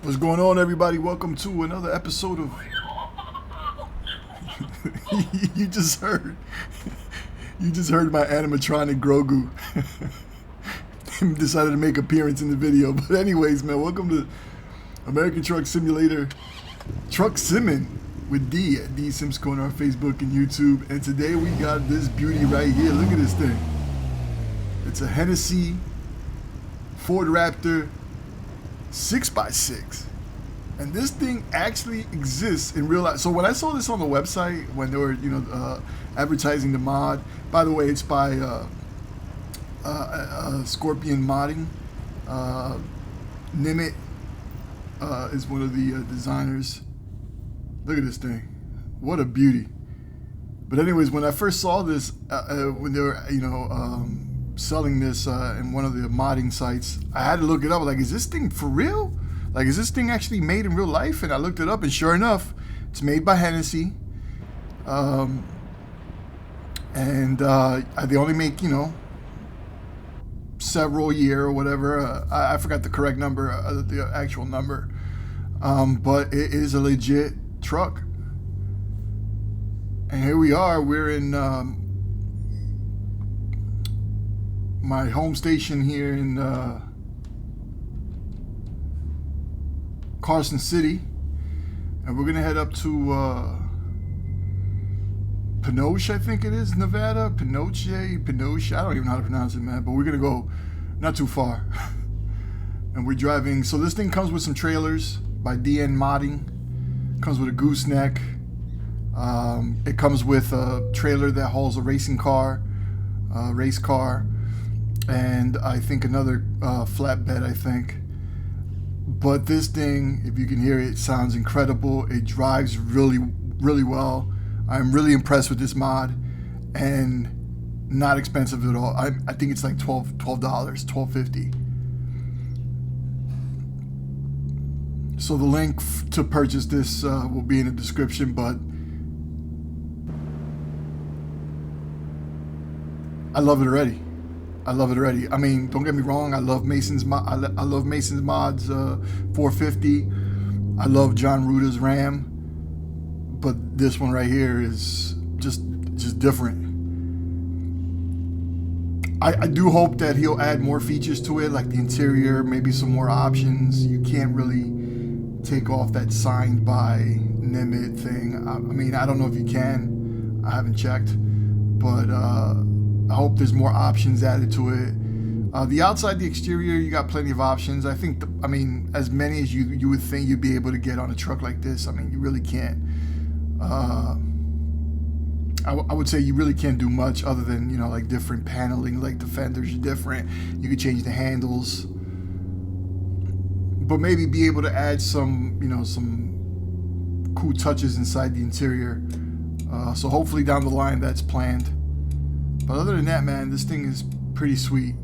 What's going on, everybody? Welcome to another episode of you just heard my animatronic Grogu decided to make appearance in the video. But anyways, man, welcome to American Truck Simulator Truck Simming with D at D Sims Corner on Facebook and YouTube. And today we got this beauty right here. Look at this thing. It's a Hennessey Ford Raptor 6x6, and this thing actually exists in real life. So when I saw this on the website, when they were advertising the mod, by the way, it's by Scorpion Modding. Nimit is one of the designers. Look at this thing, what a beauty. But anyways, when I first saw this, when they were selling this in one of the modding sites, I had to look it up. Like, is this thing for real? Like, is this thing actually made in real life? And I looked it up, and sure enough, it's made by Hennessey. And they only make, several a year or whatever. I forgot the correct number, the actual number. But it is a legit truck. And here we are. We're in my home station here in Carson City, and we're gonna head up to Pioche, I think it is, Nevada. Pioche. I don't even know how to pronounce it, man. But we're gonna go not too far, and we're driving. So this thing comes with some trailers by DN Modding. Comes with a gooseneck. It comes with a trailer that hauls a racing car, race car, and I think another flatbed, I think. But this thing, if you can hear it, sounds incredible. It drives really, really well. I'm really impressed with this mod, and not expensive at all. I think it's like $12.50. So the link to purchase this will be in the description, but I love it already. I mean, don't get me wrong. I love Mason's. I love Mason's mods. 450. I love John Ruta's Ram, but this one right here is just different. I do hope that he'll add more features to it, like the interior, maybe some more options. You can't really take off that signed by Nimit thing. I mean, I don't know if you can. I haven't checked, but I hope there's more options added to it. The outside, the exterior, you got plenty of options. I think, as many as you would think you'd be able to get on a truck like this. I mean, you really can't. I would say you really can't do much other than, like different paneling, like the fenders are different. You could change the handles. But maybe be able to add some, some cool touches inside the interior. So hopefully down the line that's planned. But other than that, man, this thing is pretty sweet.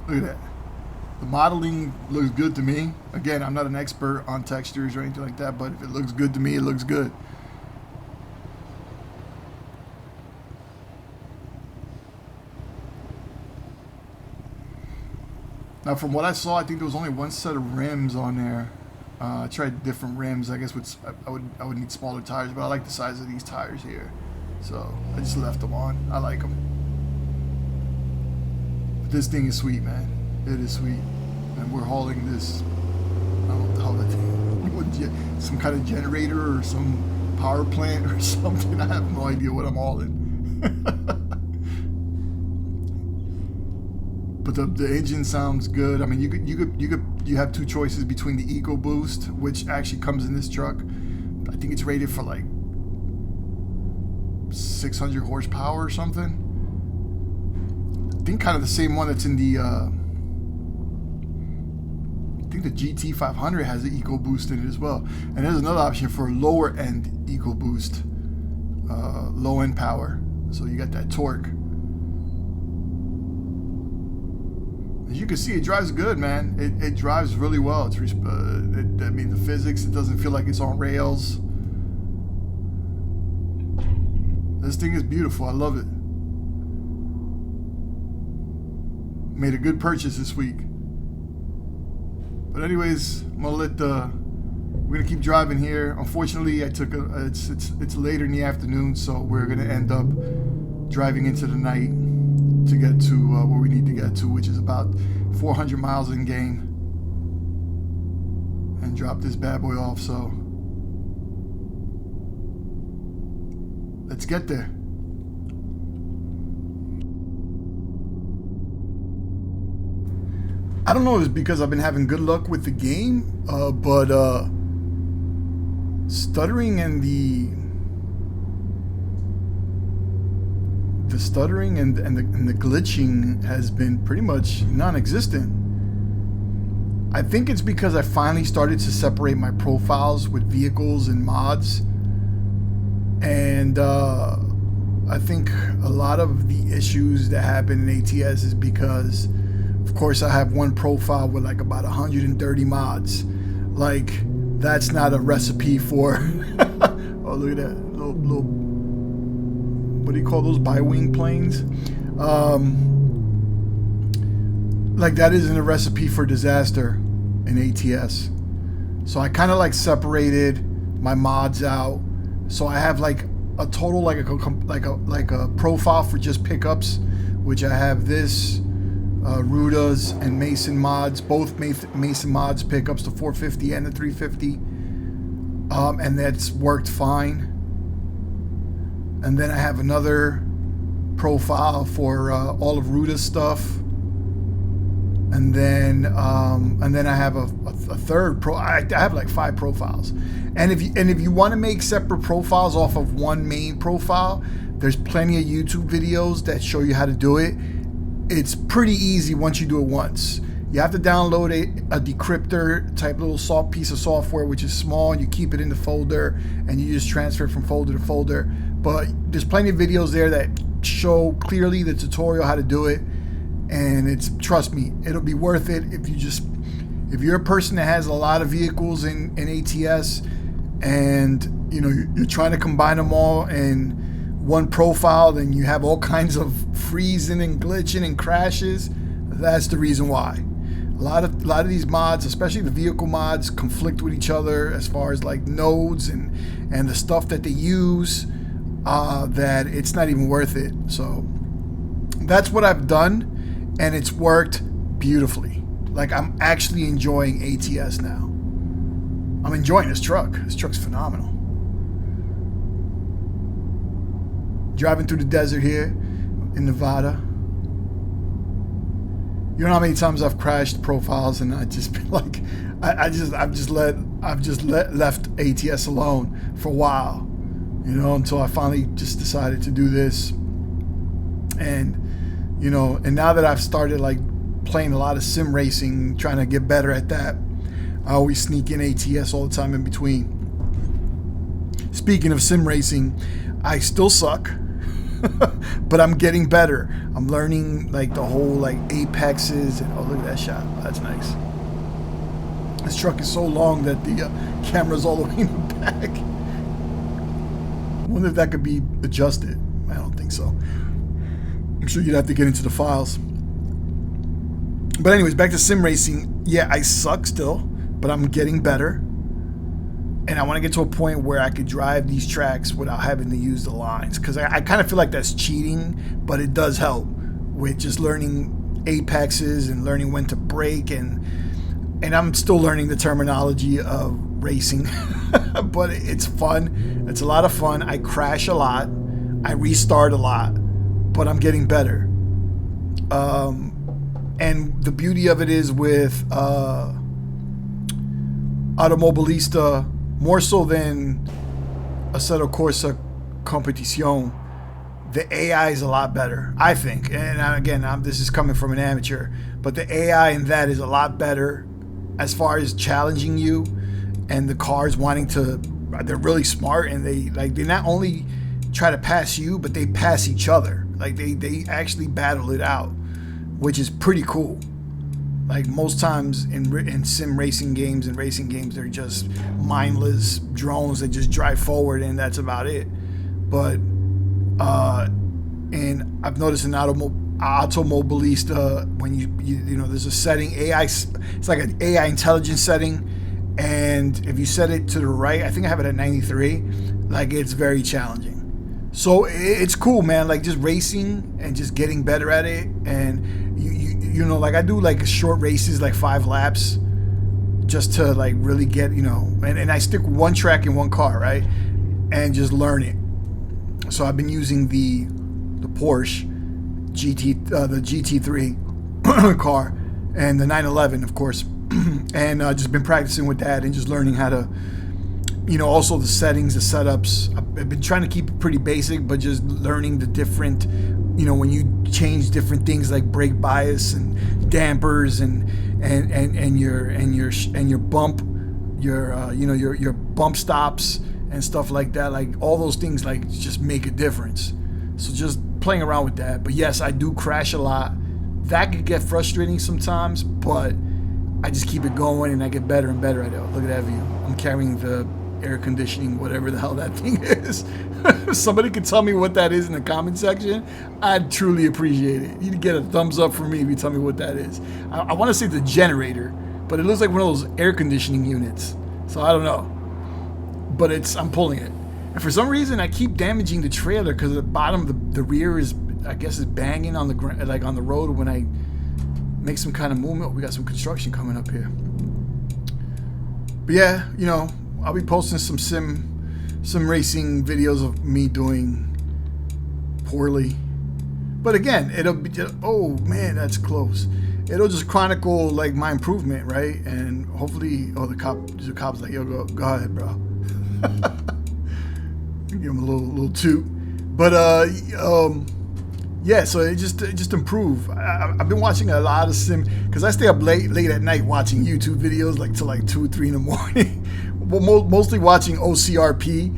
Look at that. The modeling looks good to me. Again, I'm not an expert on textures or anything like that, but if it looks good to me, it looks good. Now, from what I saw, I think there was only one set of rims on there. I tried different rims. I guess I would need smaller tires, but I like the size of these tires here, so I just left them on. I like them. But this thing is sweet, man. It is sweet, and we're hauling this. I don't know what the hell that thing. Some kind of generator or some power plant or something. I have no idea what I'm hauling. But the engine sounds good. I mean, you have two choices between the EcoBoost, which actually comes in this truck. I think it's rated for like 600 horsepower or something. I think kind of the same one that's in the I think the GT500 has the EcoBoost in it as well. And there's another option for lower end EcoBoost, low end power. So you got that torque. As you can see, it drives good, man. It drives really well. The physics, it doesn't feel like it's on rails. This thing is beautiful. I love it. Made a good purchase this week. But anyways, I'm gonna we're gonna keep driving here. Unfortunately, it's later in the afternoon, so we're gonna end up driving into the night to get to where we need to get to, which is about 400 miles in game, and drop this bad boy off. So let's get there. I don't know if it's because I've been having good luck with the game, but stuttering and the stuttering and the glitching has been pretty much non-existent. I think it's because I finally started to separate my profiles with vehicles and mods, and I think a lot of the issues that happen in ATS is because, of course, I have one profile with like about 130 mods. Like, that's not a recipe for oh, look at that little what do you call those, bi-wing planes? Like, that isn't a recipe for disaster in ATS. So I kind of like separated my mods out. So I have like a total like a profile for just pickups, which I have this Rudas and Mason mods, both Mason mods pickups, the 450 and the 350, and that's worked fine. And then I have another profile for all of Ruda's stuff, and then I have a third pro. I have like 5 profiles, and if you want to make separate profiles off of one main profile, there's plenty of YouTube videos that show you how to do it. It's pretty easy once you do it once. You have to download a decryptor type little piece of software, which is small, and you keep it in the folder, and you just transfer it from folder to folder. But there's plenty of videos there that show clearly the tutorial how to do it, and trust me, it'll be worth it if you're a person that has a lot of vehicles in ATS, and you're trying to combine them all in one profile, then you have all kinds of freezing and glitching and crashes. That's the reason why. A lot of these mods, especially the vehicle mods, conflict with each other as far as like nodes and the stuff that they use, that it's not even worth it. So that's what I've done, and it's worked beautifully. Like, I'm actually enjoying ATS now. I'm enjoying this truck. This truck's phenomenal. Driving through the desert here in Nevada. You know how many times I've crashed profiles, and I just been like, I've just left ATS alone for a while, until I finally just decided to do this. And and now that I've started like playing a lot of sim racing, trying to get better at that, I always sneak in ATS all the time in between. Speaking of sim racing, I still suck. But I'm getting better. I'm learning like the whole like apexes, and oh, look at that shot. That's nice. This truck is so long that the camera's all the way in the back. I wonder if that could be adjusted. I don't think so. I'm sure you'd have to get into the files. But anyways, back to sim racing. Yeah, I suck still, but I'm getting better. And I want to get to a point where I could drive these tracks without having to use the lines, because I kind of feel like that's cheating, but it does help with just learning apexes and learning when to brake, and I'm still learning the terminology of racing. But it's fun. It's a lot of fun. I crash a lot. I restart a lot, but I'm getting better. And the beauty of it is with Automobilista, more so than Assetto Corsa Competizione, the AI is a lot better, I think. And again, this is coming from an amateur, but the AI in that is a lot better as far as challenging you, and the cars they're really smart, and they not only try to pass you, but they pass each other. Like they actually battle it out, which is pretty cool. Like most times in sim racing games and racing games, they're just mindless drones that just drive forward, and that's about it. But and I've noticed in Automobilista, when you know, there's a setting, AI, it's like an AI intelligence setting, and if you set it to the right, I think I have it at 93, like it's very challenging. So it's cool, man, like just racing and just getting better at it. And you know, like I do like short races, like 5 laps, just to like really get, you know, and I stick one track in one car, right, and just learn it. So I've been using the Porsche the GT3 car, and the 911, of course, and just been practicing with that and just learning how to, you know, also the settings, the setups. I've been trying to keep it pretty basic, but just learning the different, you know, when you change different things like brake bias and dampers and your bump, you know, your bump stops and stuff like that. Like all those things, like just make a difference. So just playing around with that. But yes, I do crash a lot. That could get frustrating sometimes, but I just keep it going and I get better and better at it. Look at that view. I'm carrying the air conditioning, whatever the hell that thing is. If somebody could tell me what that is in the comment section, I'd truly appreciate it. You'd get a thumbs up from me if you tell me what that is. I want to say the generator, but it looks like one of those air conditioning units. So I don't know. But I'm pulling it. And for some reason, I keep damaging the trailer because the bottom, the rear is, I guess, is banging on the like on the road when I make some kind of movement. We got some construction coming up here. But yeah, you know, I'll be posting some racing videos of me doing poorly. But again, it'll be just, oh man, that's close. It'll just chronicle like my improvement, right? And hopefully, the cop's like, yo, go ahead, bro. Give him a little toot. But yeah, so it just improve. I've been watching a lot of sim because I stay up late at night watching YouTube videos like till like 2 or 3 in the morning. Well, mostly watching OCRP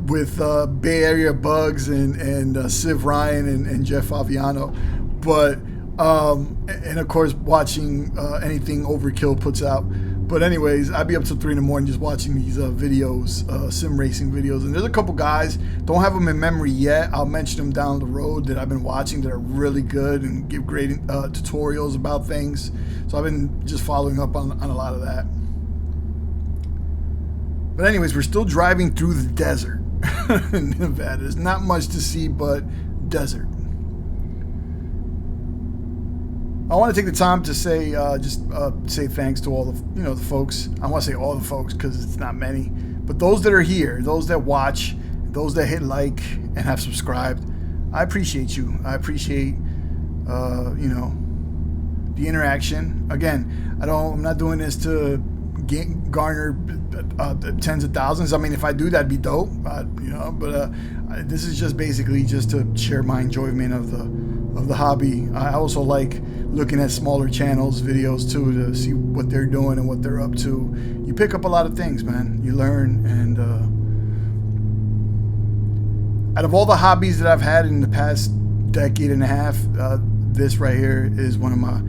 with Bay Area Bugs and Civ Ryan and Jeff Favignano, but and of course watching anything Overkill puts out. But anyways, I'd be up till 3 in the morning just watching these videos, sim racing videos. And there's a couple guys, don't have them in memory yet. I'll mention them down the road that I've been watching that are really good and give great tutorials about things. So I've been just following up on a lot of that. But anyways, we're still driving through the desert in Nevada. There's not much to see but desert. I want to take the time to say, say thanks to all the folks. I want to say all the folks because it's not many, but those that are here, those that watch, those that hit like and have subscribed. I appreciate you. I appreciate, the interaction. Again, I'm not doing this to garner tens of thousands. I mean, if I do, that'd be dope. But this is just basically just to share my enjoyment of the hobby. I also like looking at smaller channels, videos too, to see what they're doing and what they're up to. You pick up a lot of things, man. You learn, and out of all the hobbies that I've had in the past decade and a half, this right here is one of my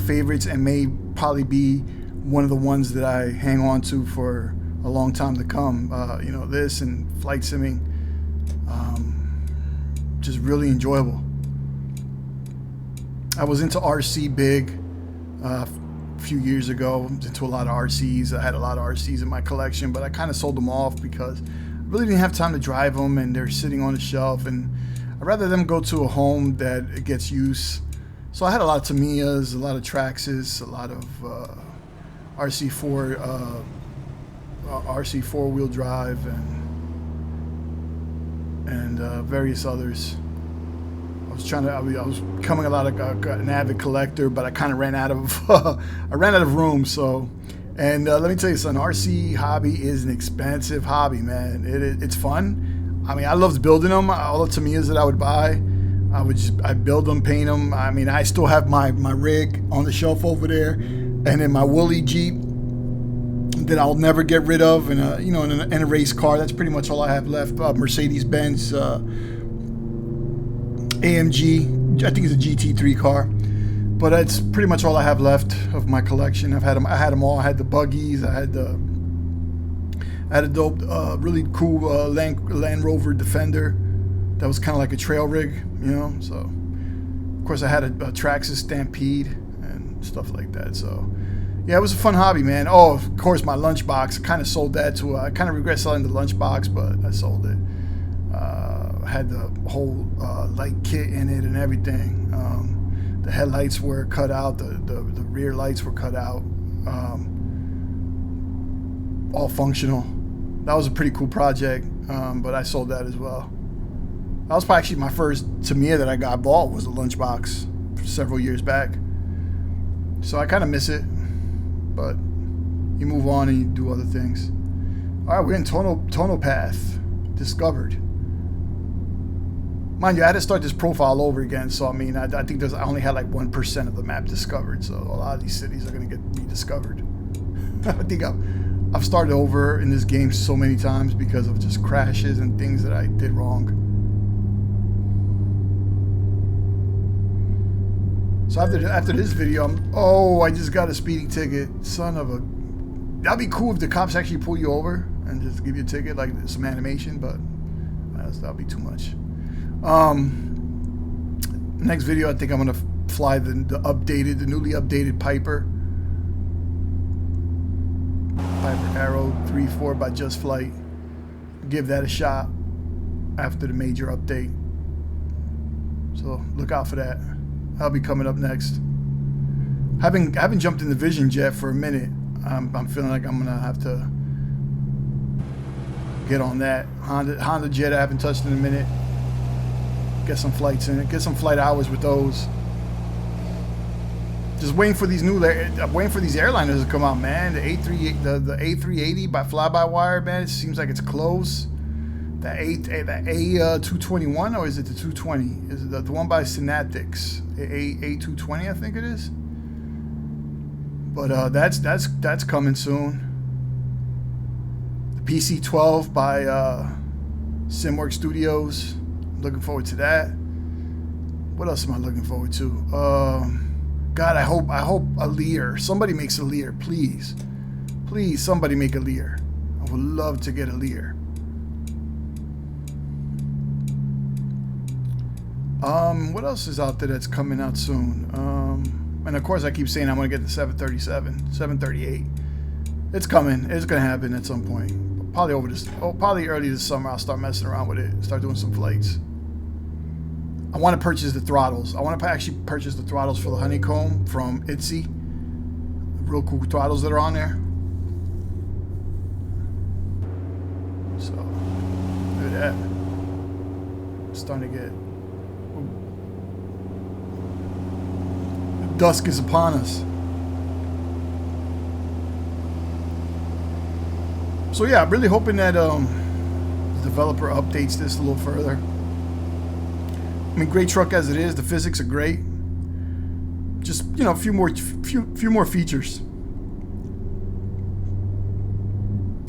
favorites, and may probably be one of the ones that I hang on to for a long time to come. This and flight simming, just really enjoyable. I was into RC big a few years ago. I was into a lot of RCs. I had a lot of RCs in my collection, but I kind of sold them off because I really didn't have time to drive them, and they're sitting on the shelf, and I'd rather them go to a home that gets use. So I had a lot of Tamiyas, a lot of Traxxas, a lot of RC four-wheel drive, and various others. I was becoming an avid collector, but I kind of ran out of room. So, and let me tell you something, RC hobby is an expensive hobby, man. It's fun. I mean, I loved building them. All the Tamiyas that I would buy, I'd build them, paint them. I mean, I still have my rig on the shelf over there, and then my Woolly Jeep that I'll never get rid of, and in a race car. That's pretty much all I have left. Mercedes-Benz AMG, I think it's a GT3 car, but that's pretty much all I have left of my collection. I had them all. I had the buggies. I had a dope, really cool Land Rover Defender that was kind of like a trail rig, So Of course, I had a Traxxas Stampede and stuff like that. So, yeah, it was a fun hobby, man. Oh, of course, my lunchbox. I kind of sold that to. I kind of regret selling the lunchbox, but I sold it. I had the whole light kit in it and everything. The headlights were cut out. The rear lights were cut out. All functional. That was a pretty cool project, but I sold that as well. That was probably actually my first Tamiya that I got bought was a lunchbox several years back. So I kind of miss it, but you move on and you do other things. All right, we're in tonal path discovered. Mind you, I had to start this profile over again, so I mean, I think I only had like 1% of the map discovered, so a lot of these cities are gonna get rediscovered. I think I've started over in this game so many times because of just crashes and things that I did wrong. So after this video, I just got a speeding ticket. Son of a... That'd be cool if the cops actually pull you over and just give you a ticket, like some animation, but that'd be too much. Next video, I think I'm gonna fly the newly updated Piper Arrow 3.4 by Just Flight. Give that a shot after the major update. So look out for that. That'll be coming up next. I haven't jumped in the Vision Jet for a minute. I'm feeling like I'm gonna have to get on that Honda Jet. I haven't touched in a minute. Get some flights in it. Get some flight hours with those. Just waiting for these I'm waiting for these airliners to come out, man. The A380 by Fly-by-Wire, man. It seems like it's close. The A221, or is it the 220? Is it the one by Synaptics? A220, I think it is. But that's coming soon. The PC-12 by Simwork Studios. Looking forward to that. What else am I looking forward to? God, I hope a Lear. Somebody makes a Lear, please. Please, somebody make a Lear. I would love to get a Lear. What else is out there that's coming out soon? And of course I keep saying I'm gonna get the 737, 738. It's coming. It's gonna happen at some point. Probably early this summer. I'll start messing around with it. Start doing some flights. I want to purchase the throttles. I want to actually purchase the throttles for the Honeycomb from Etsy. Real cool throttles that are on there. So, look at that. It's starting to get... The dusk is upon us. So yeah, I'm really hoping that the developer updates this a little further. I mean, great truck as it is. The physics are great. Just, you know, a few more features.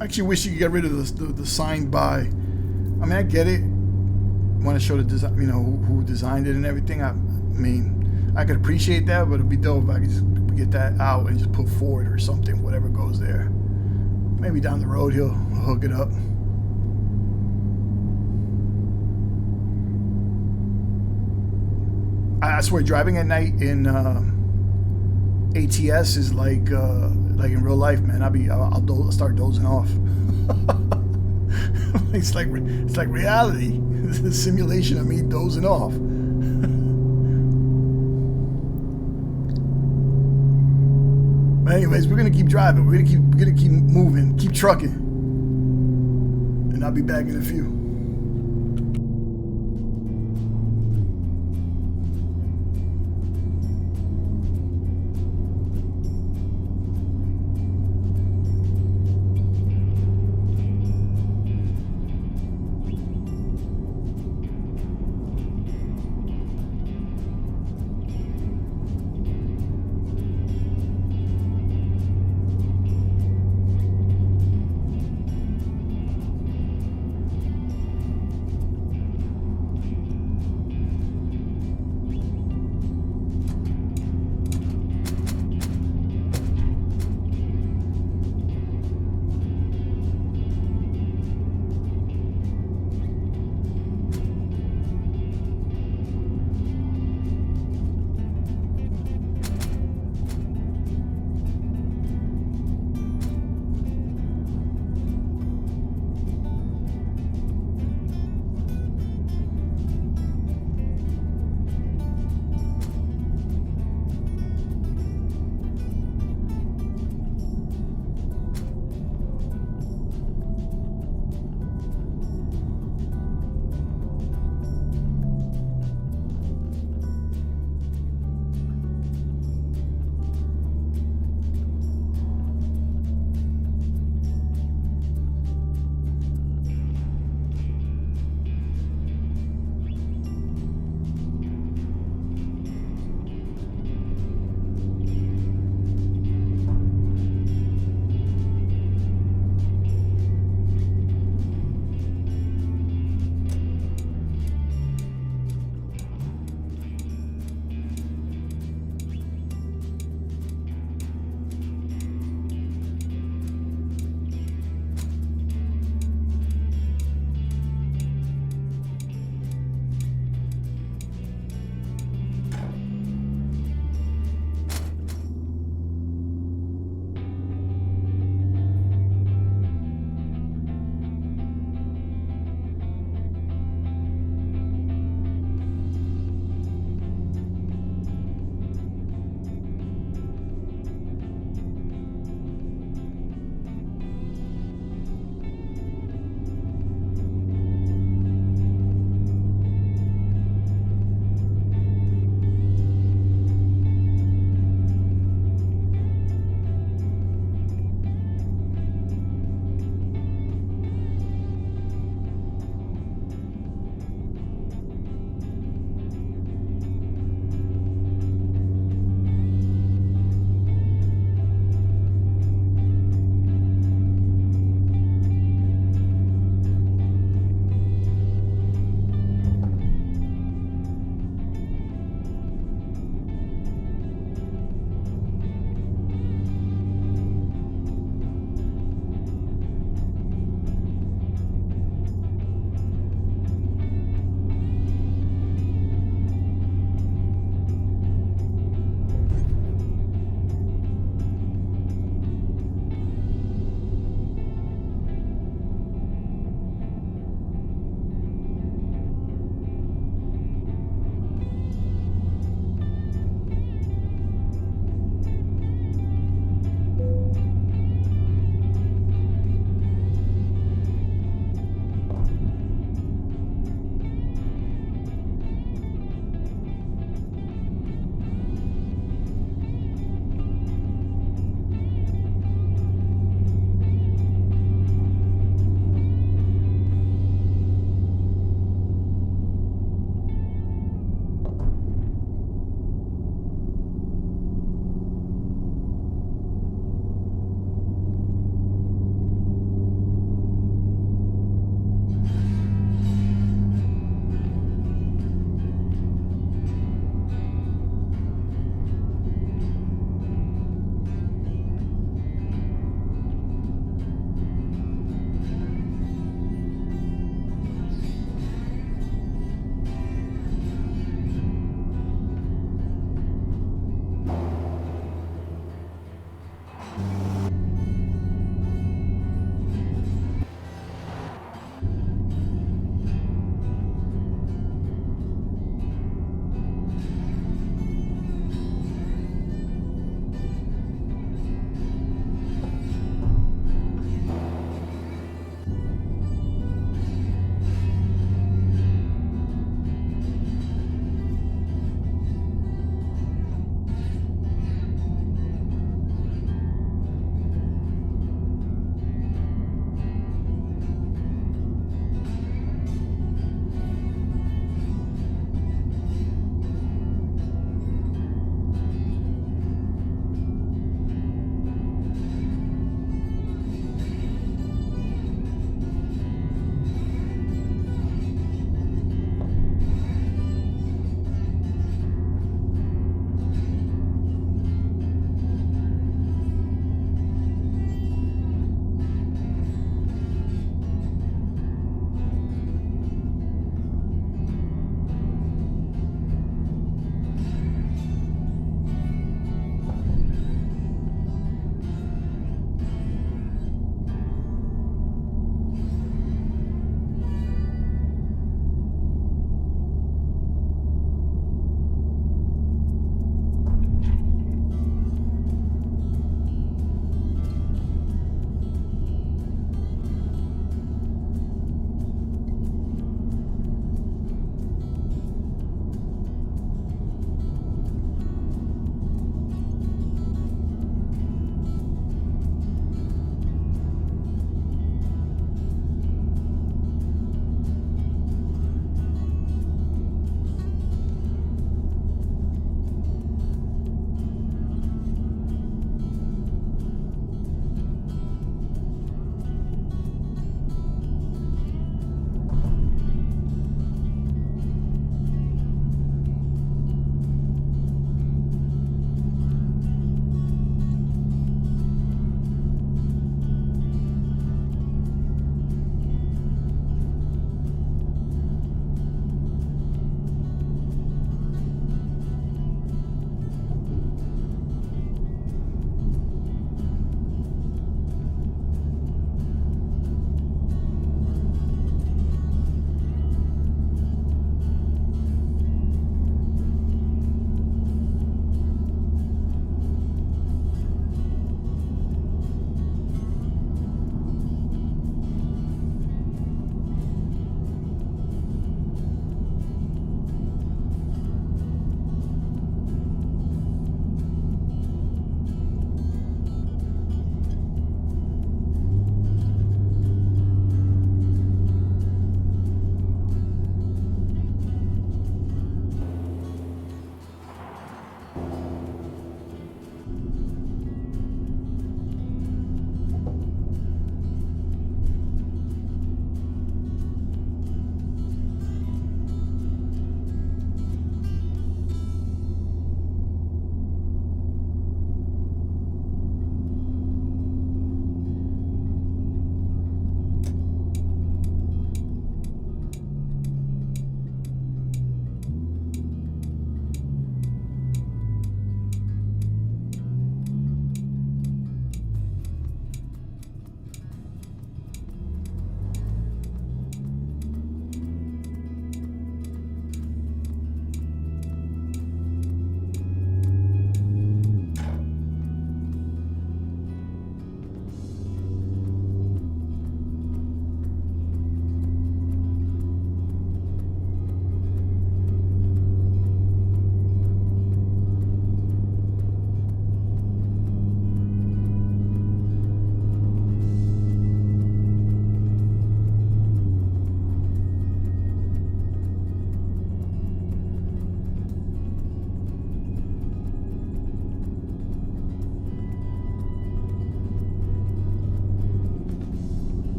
I actually wish you could get rid of the signed by. I mean, I get it. I want to show the design, you know, who designed it and everything. I mean, I could appreciate that, but it'd be dope if I could just get that out and just put Ford or something, whatever goes there. Maybe down the road he'll hook it up. I swear, driving at night in ATS is like in real life, man. I'll start dozing off. It's like reality. It's a simulation of me dozing off. But anyways, we're gonna keep driving. We're gonna keep moving, keep trucking, and I'll be back in a few.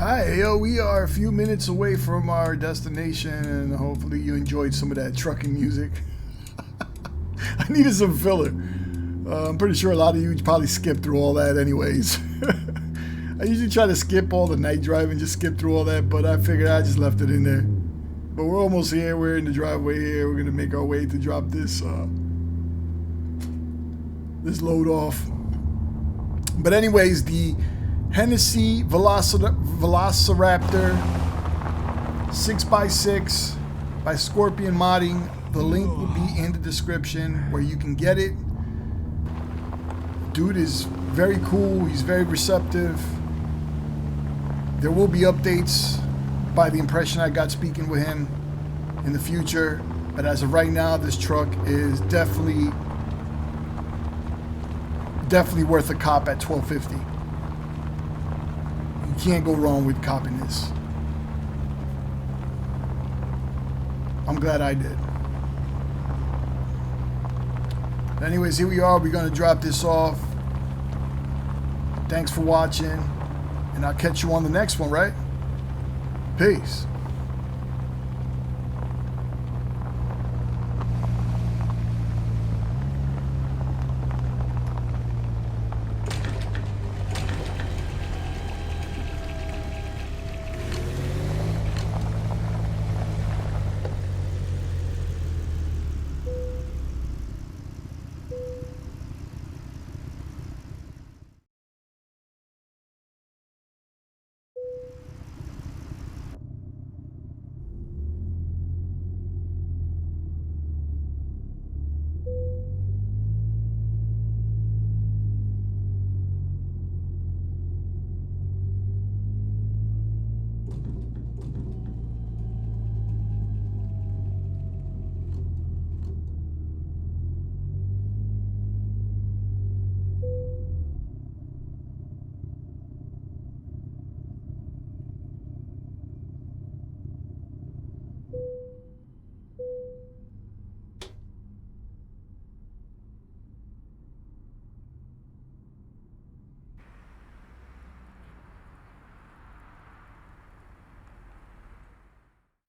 Alright, yo, we are a few minutes away from our destination, and hopefully you enjoyed some of that trucking music. I needed some filler. I'm pretty sure a lot of you probably skipped through all that anyways. I usually try to skip all the night driving, just skip through all that, but I figured I just left it in there. But we're almost here. We're in the driveway here. We're going to make our way to drop this this load off. But anyways, the Hennessey Velociraptor 6x6 by Scorpion Modding. The link will be in the description where you can get it. Dude is very cool. He's very receptive. There will be updates by the impression I got speaking with him in the future. But as of right now, this truck is definitely worth a cop at $12.50. You can't go wrong with copping this. I'm glad I did. Anyways, here we are. We're going to drop this off. Thanks for watching. And I'll catch you on the next one, right? Peace.